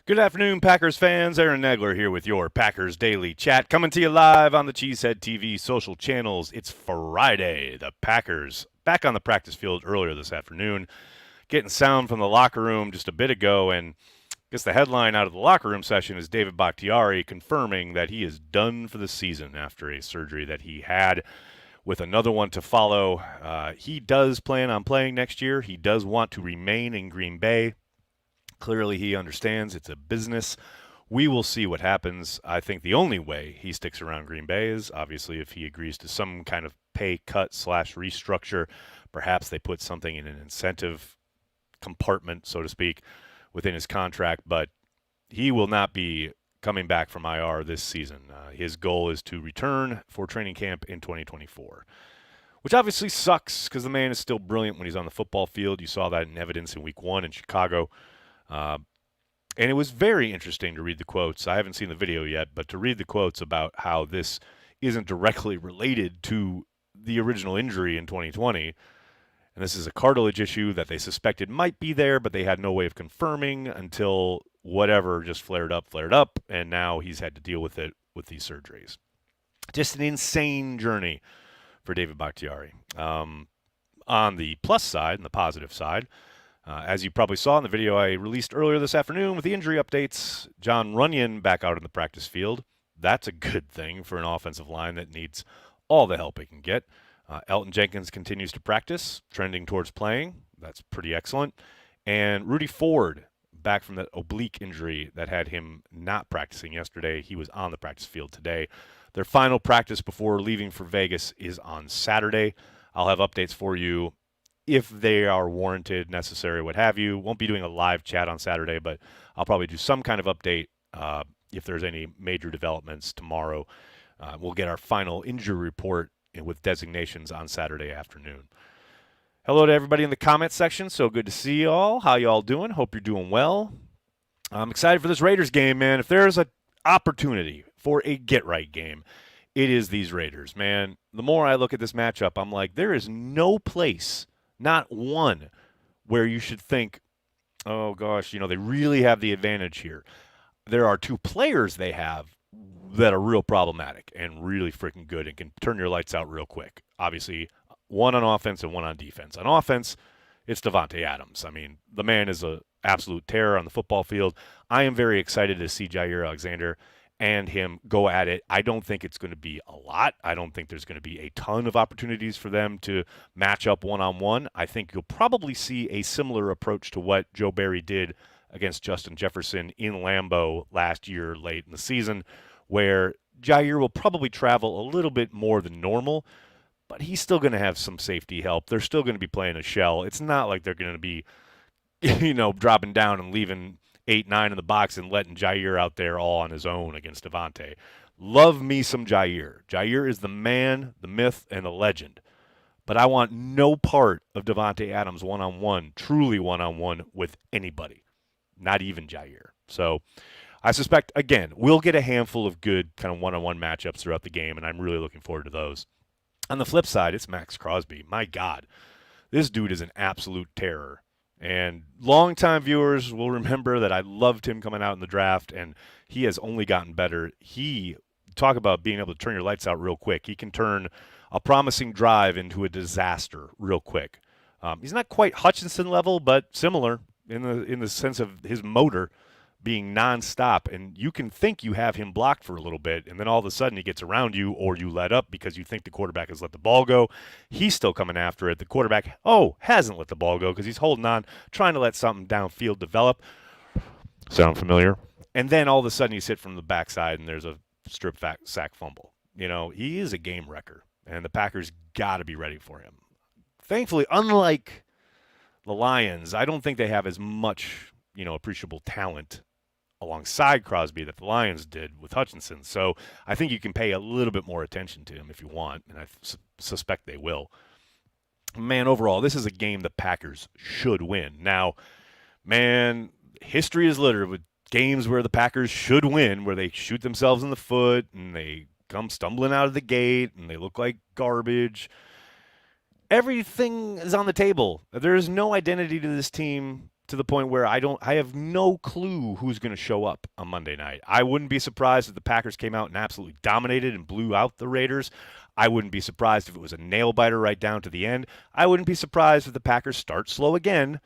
Good afternoon, Packers fans. Aaron Nagler here with your Packers Daily Chat, coming to you live on the Cheesehead TV social channels. It's Friday. The Packers back on the practice field earlier this afternoon, getting sound from the locker room just a bit ago, and I guess the headline out of the locker room session is David Bakhtiari confirming that he is done for the season after a surgery that he had, with another one to follow. He does plan on playing next year. He does want to remain in Green Bay. Clearly, he understands it's a business. We will see what happens. I think the only way he sticks around Green Bay is obviously if he agrees to some kind of pay cut / restructure. Perhaps they put something in an incentive compartment, so to speak, within his contract. But he will not be coming back from IR this season. His goal is to return for training camp in 2024. Which obviously sucks because the man is still brilliant when he's on the football field. You saw that in evidence in Week 1 in Chicago. And it was very interesting to read the quotes. I haven't seen the video yet, but to read the quotes about how this isn't directly related to the original injury in 2020. And this is a cartilage issue that they suspected might be there, but they had no way of confirming until whatever just flared up, and now he's had to deal with it with these surgeries. Just an insane journey for David Bakhtiari. On the plus side and the positive side, as you probably saw in the video I released earlier this afternoon with the injury updates, Jon Runyan back out in the practice field. That's a good thing for an offensive line that needs all the help it can get. Elton Jenkins continues to practice, trending towards playing. That's pretty excellent. And Rudy Ford, back from that oblique injury that had him not practicing yesterday. He was on the practice field today. Their final practice before leaving for Vegas is on Saturday. I'll have updates for you if they are warranted, necessary, what have you. Won't be doing a live chat on Saturday, but I'll probably do some kind of update if there's any major developments tomorrow. We'll get our final injury report with designations on Saturday afternoon. Hello to everybody in the comments section. So good to see you all. How you all doing? Hope you're doing well. I'm excited for this Raiders game, man. If there's an opportunity for a get-right game, it is these Raiders, man. The more I look at this matchup, I'm like, there is no place, not one, where you should think, oh, gosh, they really have the advantage here. There are two players they have that are real problematic and really freaking good and can turn your lights out real quick. Obviously, one on offense and one on defense. On offense, it's Davante Adams. I mean, the man is an absolute terror on the football field. I am very excited to see Jair Alexander and him go at it. I don't think it's going to be a lot. I don't think there's going to be a ton of opportunities for them to match up one-on-one. I think you'll probably see a similar approach to what Joe Barry did against Justin Jefferson in Lambeau last year late in the season, where Jair will probably travel a little bit more than normal, but he's still going to have some safety help. They're still going to be playing a shell. It's not like they're going to be, dropping down and leaving 8-9 in the box and letting Jair out there all on his own against Davante. Love me some Jair. Jair is the man, the myth, and the legend. But I want no part of Davante Adams one-on-one, truly one-on-one with anybody, not even Jair. So I suspect, again, we'll get a handful of good kind of one-on-one matchups throughout the game, and I'm really looking forward to those. On the flip side, it's Maxx Crosby. My God, this dude is an absolute terror. And longtime viewers will remember that I loved him coming out in the draft, and he has only gotten better. Talk about being able to turn your lights out real quick. He can turn a promising drive into a disaster real quick. He's not quite Hutchinson level, but similar in the sense of his motor being nonstop, and you can think you have him blocked for a little bit, and then all of a sudden he gets around you, or you let up because you think the quarterback has let the ball go. He's still coming after it. The quarterback, hasn't let the ball go because he's holding on, trying to let something downfield develop. Sound familiar? And then all of a sudden he's hit from the backside, and there's a strip sack fumble. He is a game wrecker, and the Packers got to be ready for him. Thankfully, unlike the Lions, I don't think they have as much, appreciable talent alongside Crosby that the Lions did with Hutchinson. So I think you can pay a little bit more attention to him if you want, and I suspect they will. Man, overall, this is a game the Packers should win. Now, man, history is littered with games where the Packers should win, where they shoot themselves in the foot and they come stumbling out of the gate and they look like garbage. Everything is on the table. There is no identity to this team to the point where I have no clue who's going to show up on Monday night. I wouldn't be surprised if the Packers came out and absolutely dominated and blew out the Raiders. I wouldn't be surprised if it was a nail biter right down to the end. I wouldn't be surprised if the Packers start slow again,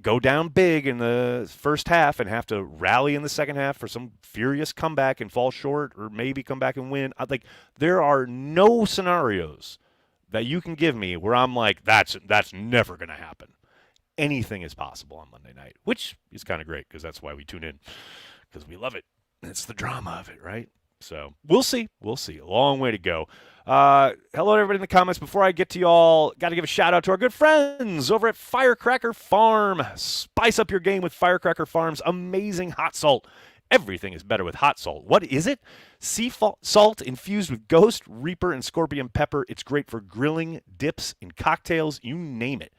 go down big in the first half, and have to rally in the second half for some furious comeback and fall short, or maybe come back and win. There are no scenarios that you can give me where I'm like, that's never going to happen. Anything is possible on Monday night, which is kind of great because that's why we tune in, because we love it. It's the drama of it, right? So we'll see. We'll see. A long way to go. Hello, everybody in the comments. Before I get to y'all, got to give a shout out to our good friends over at Firecracker Farm. Spice up your game with Firecracker Farms. Amazing hot salt. Everything is better with hot salt. What is it? Sea salt infused with ghost, reaper, and scorpion pepper. It's great for grilling, dips, and cocktails. You name it.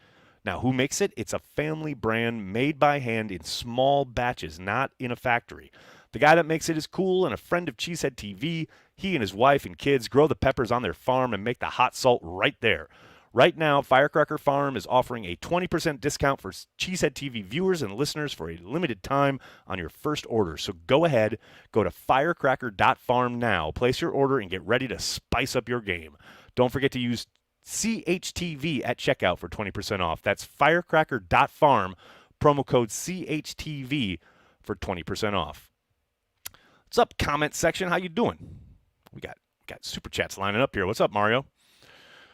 Now, who makes it? It's a family brand made by hand in small batches, not in a factory. The guy that makes it is cool and a friend of Cheesehead TV. He and his wife and kids grow the peppers on their farm and make the hot salt right there. Right now, Firecracker Farm is offering a 20% discount for Cheesehead TV viewers and listeners for a limited time on your first order. So go ahead, go to firecracker.farm now, place your order, and get ready to spice up your game. Don't forget to use CHTV at checkout for 20% off. That's firecracker.farm, promo code CHTV for 20% off. What's up, comment section? How you doing? We got super chats lining up here. What's up, Mario?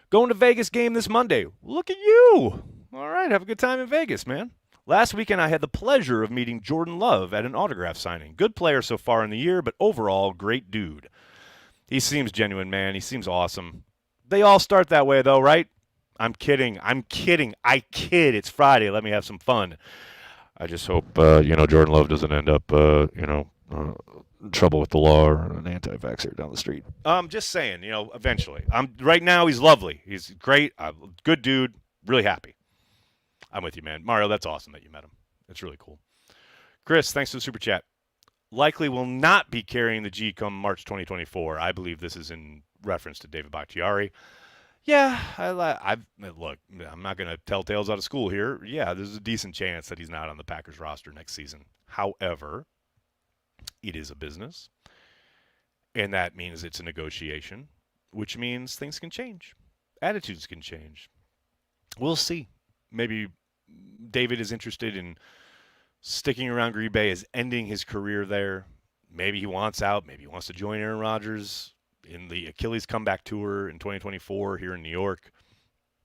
Going to Vegas game this Monday. Look at you. All right, have a good time in Vegas, man. Last weekend, I had the pleasure of meeting Jordan Love at an autograph signing. Good player so far in the year, but overall, great dude. He seems genuine, man. He seems awesome. They all start that way, though, right? I'm kidding. I kid. It's Friday. Let me have some fun. I just hope, Jordan Love doesn't end up, trouble with the law or an anti-vaxxer down the street. Just saying, eventually. Right now, he's lovely. He's great. Good dude. Really happy. I'm with you, man. Mario, that's awesome that you met him. It's really cool. Chris, thanks for the super chat. Likely will not be carrying the G come March 2024. I believe this is in reference to David Bakhtiari. Yeah, look, I'm not going to tell tales out of school here. Yeah, there's a decent chance that he's not on the Packers roster next season. However, it is a business, and that means it's a negotiation, which means things can change. Attitudes can change. We'll see. Maybe David is interested in sticking around Green Bay, is ending his career there. Maybe he wants out. Maybe he wants to join Aaron Rodgers in the Achilles comeback tour in 2024 here in New York.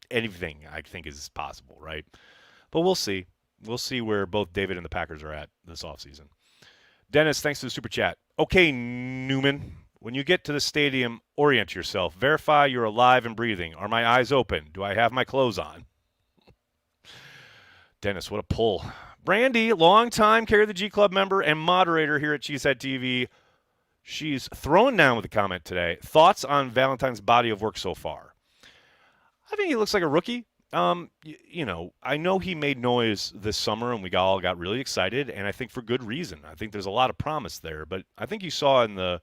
Anything, I think, is possible, right? But we'll see. We'll see where both David and the Packers are at this offseason. Dennis, thanks for the super chat. Okay, Newman, when you get to the stadium, orient yourself. Verify you're alive and breathing. Are my eyes open? Do I have my clothes on? Dennis, what a pull. Brandy, longtime Carry the G Club member and moderator here at Cheesehead TV. She's throwing down with a comment today. Thoughts on Valentine's body of work so far? I think he looks like a rookie. I know he made noise this summer, and we all got really excited, and I think for good reason. I think there's a lot of promise there, but I think you saw in the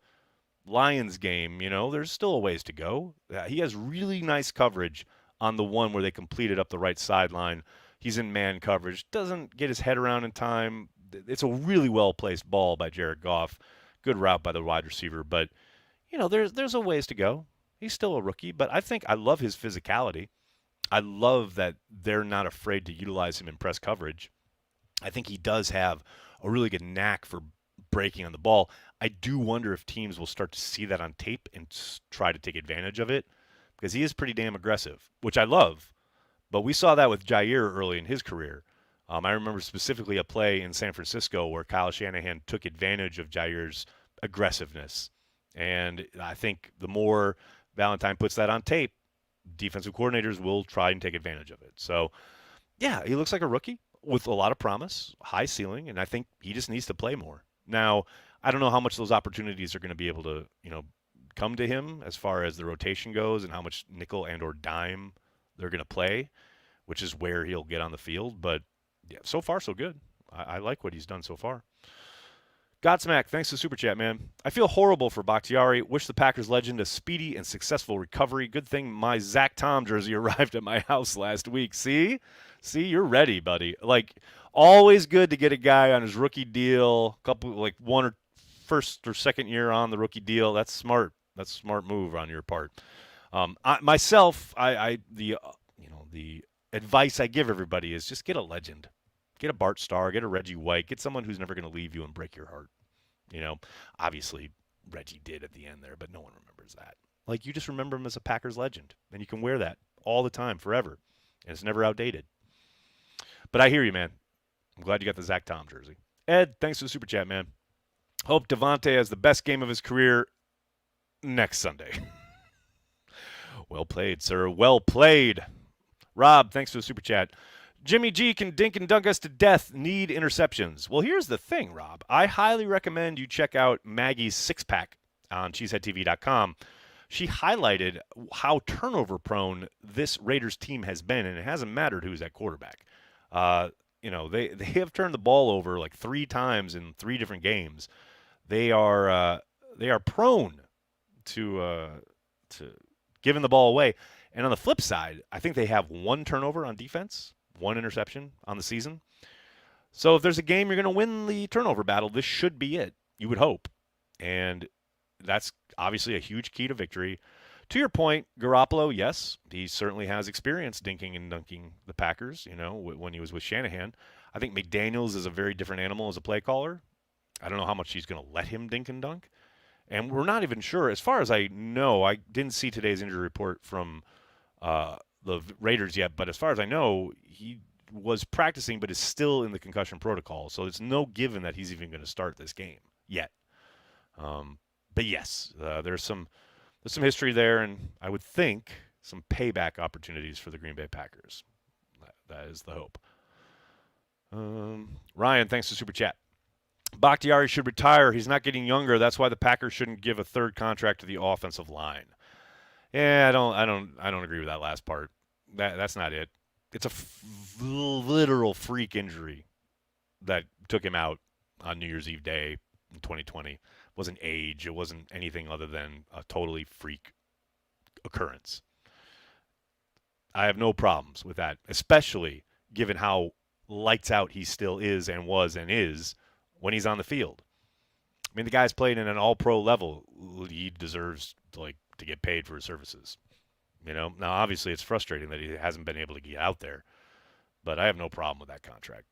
Lions game, there's still a ways to go. He has really nice coverage on the one where they completed up the right sideline. He's in man coverage, doesn't get his head around in time. It's a really well-placed ball by Jared Goff. Good route by the wide receiver, but, there's a ways to go. He's still a rookie, but I love his physicality. I love that they're not afraid to utilize him in press coverage. I think he does have a really good knack for breaking on the ball. I do wonder if teams will start to see that on tape and try to take advantage of it, because he is pretty damn aggressive, which I love. But we saw that with Jair early in his career. I remember specifically a play in San Francisco where Kyle Shanahan took advantage of Jair's aggressiveness. And I think the more Valentine puts that on tape, defensive coordinators will try and take advantage of it. So, yeah, he looks like a rookie with a lot of promise, high ceiling, and I think he just needs to play more. Now, I don't know how much those opportunities are going to be able to, come to him as far as the rotation goes and how much nickel and or dime they're going to play, which is where he'll get on the field. But, yeah, so far so good. I like what he's done so far. Godsmack, thanks for the super chat, man. I feel horrible for Bakhtiari. Wish the Packers legend a speedy and successful recovery. Good thing my Zach Tom jersey arrived at my house last week. See, you're ready, buddy. Like, always good to get a guy on his rookie deal. Couple, like, one or first or second year on the rookie deal. That's smart. That's a smart move on your part. The advice I give everybody is just get a legend. Get a Bart Starr, get a Reggie White, get someone who's never going to leave you and break your heart. Obviously Reggie did at the end there, but no one remembers that. Like, you just remember him as a Packers legend, and you can wear that all the time, forever, and it's never outdated. But I hear you, man. I'm glad you got the Zach Tom jersey. Ed, thanks for the super chat, man. Hope Devontae has the best game of his career next Sunday. Well played, sir. Well played. Rob, thanks for the super chat. Jimmy G can dink and dunk us to death. Need interceptions. Well, here's the thing, Rob. I highly recommend you check out Maggie's six-pack on cheeseheadtv.com. She highlighted how turnover-prone this Raiders team has been, and it hasn't mattered who's at quarterback. They have turned the ball over like 3 times in 3 different games. They are prone to giving the ball away. And on the flip side, I think they have 1 turnover on defense. 1 interception on the season. So if there's a game you're going to win the turnover battle, this should be it. You would hope. And that's obviously a huge key to victory. To your point, Garoppolo, yes, he certainly has experience dinking and dunking the Packers, when he was with Shanahan. I think McDaniels is a very different animal as a play caller. I don't know how much he's going to let him dink and dunk. And we're not even sure. As far as I know, I didn't see today's injury report from the Raiders yet, but as far as I know, he was practicing but is still in the concussion protocol, so it's no given that he's even going to start this game yet. But yes, there's some history there, and I would think some payback opportunities for the Green Bay Packers. That is the hope. Ryan, thanks for super chat. Bakhtiari should retire. He's not getting younger. That's why the Packers shouldn't give a 3rd contract to the offensive line. Yeah, I don't agree with that last part. That's not it. It's a literal freak injury that took him out on New Year's Eve day in 2020. It wasn't age. It wasn't anything other than a totally freak occurrence. I have no problems with that, especially given how lights out he still is and was and is when he's on the field. I mean, the guy's played in an all-pro level. He deserves to get paid for his services. Now obviously it's frustrating that he hasn't been able to get out there, but I have no problem with that contract,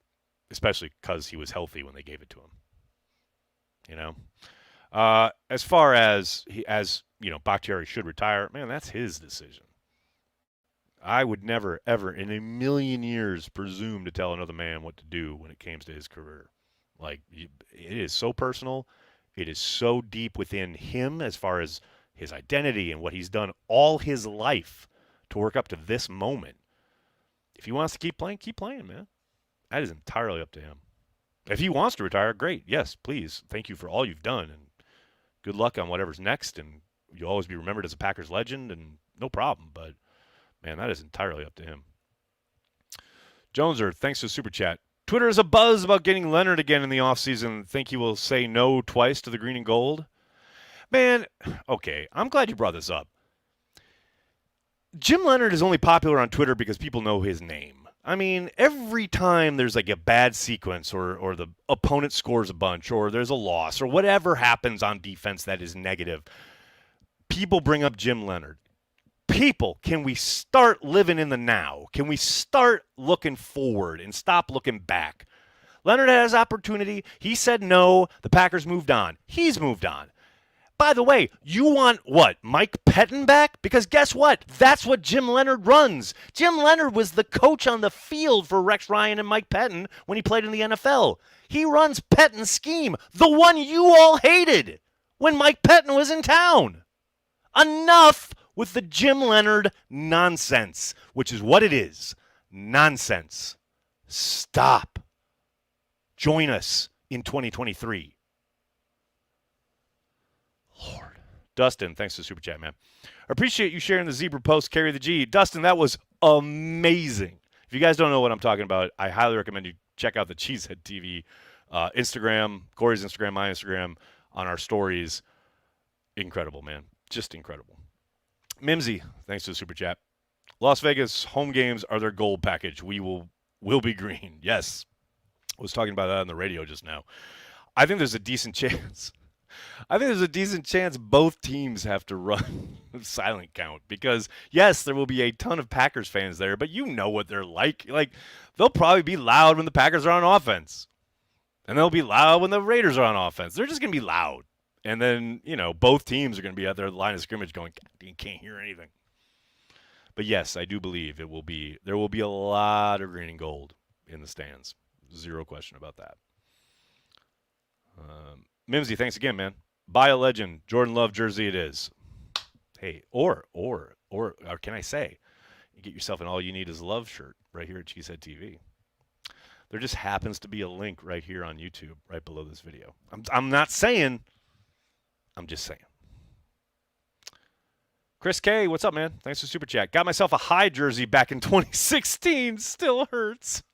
especially because he was healthy when they gave it to him. As far as Bakhtiari should retire, man, that's his decision. I would never, ever in a million years presume to tell another man what to do when it comes to his career. It is so personal. It is so deep within him as far as his identity and what he's done all his life to work up to this moment. If he wants to keep playing, man. That is entirely up to him. If he wants to retire, great. Yes, please. Thank you for all you've done, and good luck on whatever's next, and you'll always be remembered as a Packers legend, and no problem. But, man, that is entirely up to him. Joneser, thanks for the super chat. Twitter is abuzz about getting Leonhard again in the offseason. Think he will say no twice to the green and gold? Man, okay, I'm glad you brought this up. Jim Leonhard is only popular on Twitter because people know his name. I mean, every time there's a bad sequence or the opponent scores a bunch or there's a loss or whatever happens on defense that is negative, people bring up Jim Leonhard. People, can we start living in the now? Can we start looking forward and stop looking back? Leonhard has opportunity. He said no. The Packers moved on. He's moved on. By the way, you want what, Mike Pettin back? Because guess what? That's what Jim Leonhard runs. Jim Leonhard was the coach on the field for Rex Ryan and Mike Pettin when he played in the NFL. He runs Pettin's scheme, the one you all hated when Mike Pettin was in town. Enough with the Jim Leonhard nonsense, which is what it is. Nonsense. Stop. Join us in 2023. Lord. Dustin, thanks for the super chat, man. I appreciate you sharing the Zebra Post, Carry the G. Dustin, that was amazing. If you guys don't know what I'm talking about, I highly recommend you check out the Cheesehead TV Instagram, Corey's Instagram, my Instagram, on our stories. Incredible, man. Just incredible. Mimsy, thanks to the super chat. Las Vegas home games are their gold package. Will be green. Yes. I was talking about that on the radio just now. I think there's a decent chance. I think there's a decent chance both teams have to run silent count because yes, there will be a ton of Packers fans there, but you know what they're like. Like they'll probably be loud when the Packers are on offense. And they'll be loud when the Raiders are on offense. They're just going to be loud. And then, both teams are going to be at their line of scrimmage going, you can't hear anything. But yes, I do believe there will be a lot of green and gold in the stands. Zero question about that. Mimsy, thanks again, man. Buy a Legend Jordan Love jersey it is. Hey, or can I say, you get yourself an All You Need Is Love shirt right here at Cheesehead TV. There just happens to be a link right here on YouTube, right below this video. I'm not saying, I'm just saying. Chris K, what's up, man? Thanks for Super Chat. Got myself a high jersey back in 2016. Still hurts.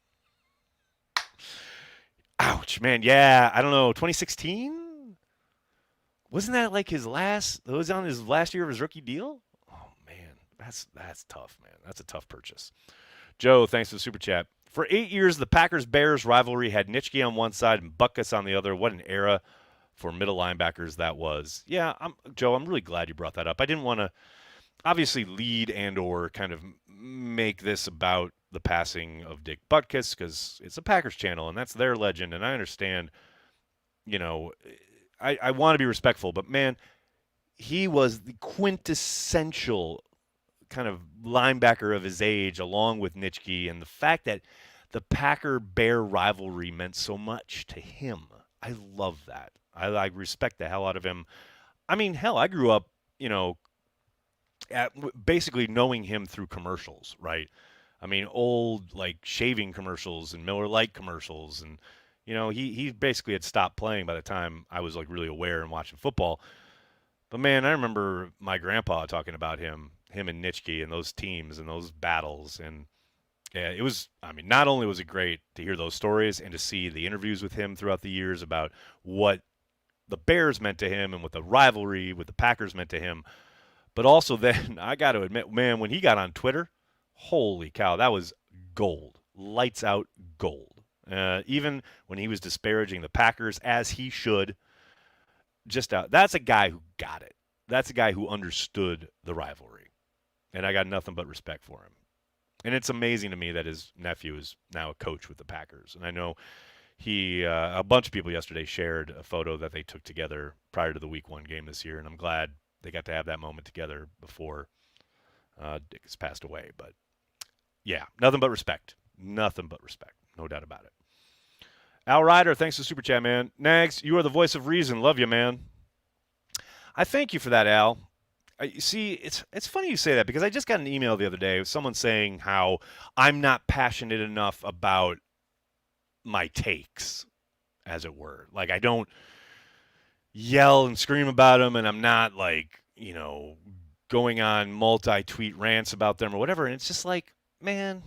Ouch, man. Yeah, I don't know. 2016? Wasn't that like his last? It was on his last year of his rookie deal? Oh, man. That's tough, man. That's a tough purchase. Joe, thanks for the Super Chat. For 8 years, the Packers-Bears rivalry had Nitschke on one side and Butkus on the other. What an era for middle linebackers that was. Yeah, Joe, I'm really glad you brought that up. I didn't want to obviously lead and or kind of make this about the passing of Dick Butkus because it's a Packers channel and that's their legend. And I understand, I want to be respectful, but, man, he was the quintessential kind of linebacker of his age along with Nitschke, and the fact that the Packer-Bear rivalry meant so much to him. I love that. I respect the hell out of him. I mean, hell, I grew up, basically knowing him through commercials, right? I mean, old, like, shaving commercials and Miller Lite commercials, and, he basically had stopped playing by the time I was, like, really aware and watching football. But, man, I remember my grandpa talking about him and Nitschke and those teams and those battles. And, yeah, it was, not only was it great to hear those stories and to see the interviews with him throughout the years about what the Bears meant to him and what the rivalry with the Packers meant to him, but also then, I got to admit, man, when he got on Twitter, holy cow, that was gold. Lights out gold. Even when he was disparaging the Packers, as he should, that's a guy who got it. That's a guy who understood the rivalry. And I got nothing but respect for him. And it's amazing to me that his nephew is now a coach with the Packers. And I know a bunch of people yesterday shared a photo that they took together prior to the Week 1 game this year. And I'm glad they got to have that moment together before Dick has passed away. But, yeah, nothing but respect. Nothing but respect. No doubt about it. Al Ryder, thanks for Super Chat, man. Nags, you are the voice of reason. Love you, man. I thank you for that, Al. See, it's funny you say that because I just got an email the other day with someone saying how I'm not passionate enough about my takes, as it were. Like, I don't yell and scream about them, and I'm not, like, going on multi-tweet rants about them or whatever. And it's just like, man,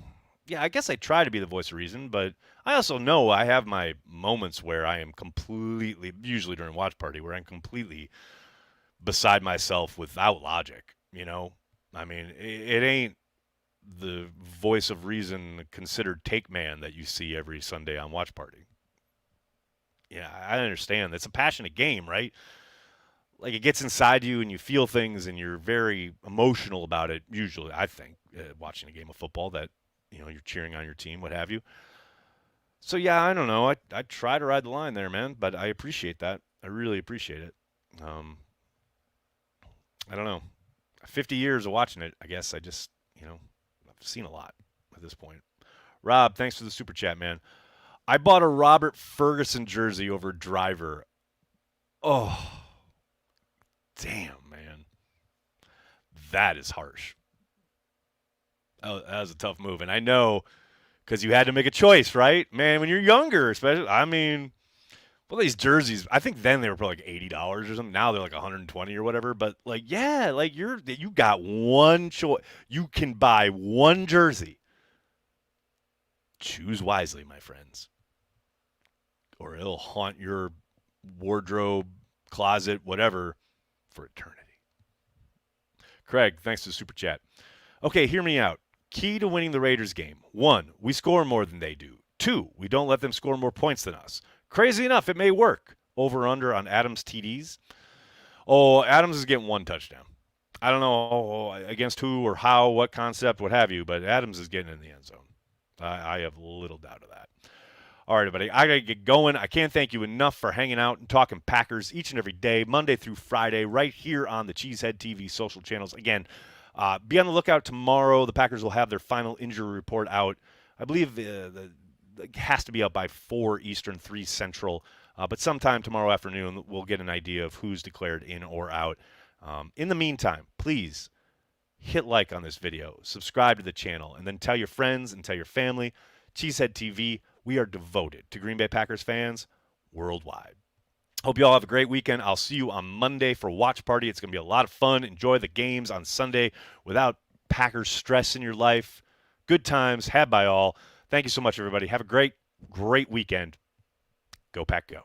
yeah, I guess I try to be the voice of reason, but I also know I have my moments where I am completely, usually during watch party, where I'm completely beside myself without logic, I mean, it ain't the voice of reason considered take man that you see every Sunday on watch party. Yeah, I understand. It's a passionate game, right? Like, it gets inside you and you feel things and you're very emotional about it, usually, I think, watching a game of football that, you're cheering on your team, what have you. So, yeah, I don't know. I try to ride the line there, man, but I appreciate that. I really appreciate it. I don't know. 50 years of watching it, I guess I just, I've seen a lot at this point. Rob, thanks for the Super Chat, man. I bought a Robert Ferguson jersey over Driver. Oh, damn, man. That is harsh. Oh, that was a tough move. And I know because you had to make a choice, right? Man, when you're younger, especially, well, these jerseys, I think then they were probably like $80 or something. Now they're like $120 or whatever. But, like, yeah, like you got one choice. You can buy one jersey. Choose wisely, my friends. or it'll haunt your wardrobe, closet, whatever, for eternity. Craig, thanks for the super chat. Okay, hear me out. Key to winning the Raiders game. 1, we score more than they do. 2, we don't let them score more points than us. Crazy enough, it may work. Over/under on Adams TDs. Oh, Adams is getting 1 touchdown. I don't know against who or how, what concept, what have you, but Adams is getting in the end zone. I have little doubt of that. All right, everybody, I got to get going. I can't thank you enough for hanging out and talking Packers each and every day, Monday through Friday, right here on the Cheesehead TV social channels. Again, be on the lookout tomorrow. The Packers will have their final injury report out. I believe it has to be out by 4 Eastern, 3 Central. But sometime tomorrow afternoon, we'll get an idea of who's declared in or out. In the meantime, please hit like on this video, subscribe to the channel, and then tell your friends and tell your family. Cheesehead TV, we are devoted to Green Bay Packers fans worldwide. Hope you all have a great weekend. I'll see you on Monday for Watch Party. It's going to be a lot of fun. Enjoy the games on Sunday without Packers stress in your life. Good times had by all. Thank you so much, everybody. Have a great, great weekend. Go Pack, go.